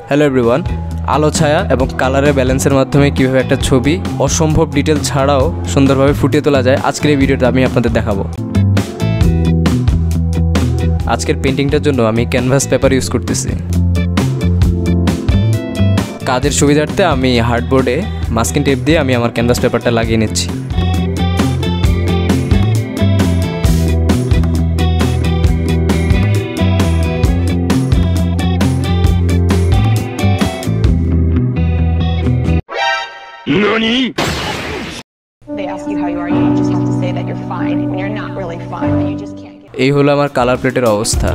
Hello everyone, আলো ছায়া এবং কালারের ব্যালেন্সের মাধ্যমে কীভাবে একটা ছবি অসম্ভব ডিটেল ছাড়াও সুন্দরভাবে ফুটিয়ে তোলা যায় আজকের এই ভিডিওতে আমি আপনাদের দেখাবো। আজকের পেন্টিংটার জন্য আমি ক্যানভাস পেপার ইউজ করতেছি। কাজের সুবিধার্থে আমি হার্ডবোর্ডে মাস্কিং টেপ দিয়ে আমি আমার ক্যানভাস পেপারটা লাগিয়ে নিচ্ছি। NANI? They ask you how you are, you just have to say that you're fine when you're not really fine, but you just can't get. এই হলো আমার কালার প্লেটের অবস্থা।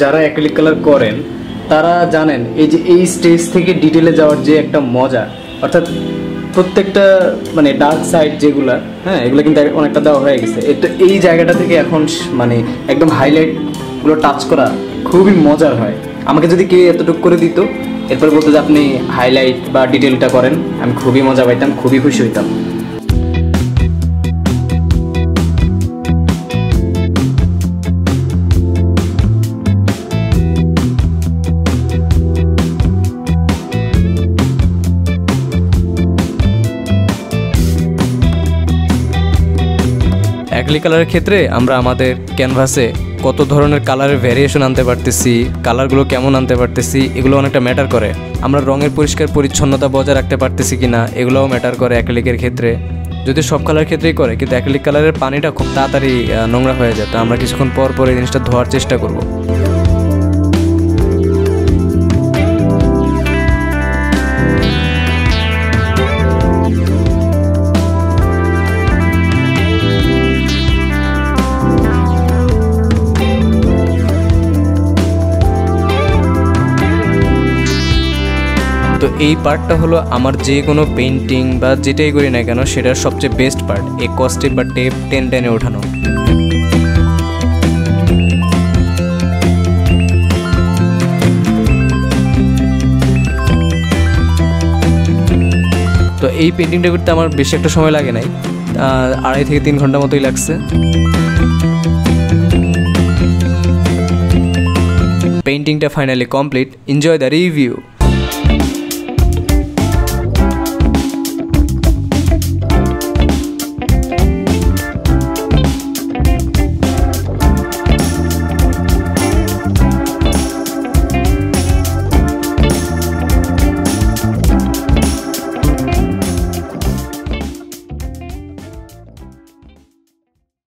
যারা অ্যাক্রিলিক কালার করেন তারা জানেন এই যে এই স্টেজ থেকে ডিটেলে যাওয়ার যে একটা মজা, অর্থাৎ প্রত্যেকটা মানে ডার্ক সাইড যেগুলা এগুলো কিন্তু অনেকটা দেওয়া হয়ে গেছে। তো এই জায়গাটা থেকে এখন মানে একদম হাইলাইটগুলো টাচ করা খুবই মজার হয়। আমাকে যদি কেউ এতটুকু করে দিত এরপর বলতো যে আপনি হাইলাইট বা ডিটেলটা করেন, আমি খুবই মজা পাইতাম, খুবই খুশি হইতাম। অ্যাক্রিলিক কালারের ক্ষেত্রে আমরা আমাদের ক্যানভাসে কত ধরনের কালারের ভ্যারিয়েশন আনতে পারতেছি, কালারগুলো কেমন আনতে পারতেছি, এগুলো অনেকটা ম্যাটার করে। আমরা রঙের পরিষ্কার পরিচ্ছন্নতা বজায় রাখতে পারতেছি কিনা এগুলোও ম্যাটার করে অ্যাক্রিলিকের ক্ষেত্রে। যদি সব কালার ক্ষেত্রেই করে, কিন্তু অ্যাক্রিলিক কালারের পানিটা খুব তাড়াতাড়ি নোংরা হয়ে যায়, তো আমরা কিছুক্ষণ পর পর এই জিনিসটা ধোয়ার চেষ্টা করব। তো এই পার্টটা হলো আমার যে কোনো পেন্টিং বা যেটাই করি না কেন সেটার সবচেয়ে বেস্ট পার্ট, এই কস্টেপ বা টেপ টেনে ওঠানো। তো এই পেন্টিংটা করতে আমার বেশি একটা সময় লাগে নাই, 2.5 থেকে 3 ঘন্টা মতোই লাগছে। পেন্টিংটা finally complete. Enjoy the review.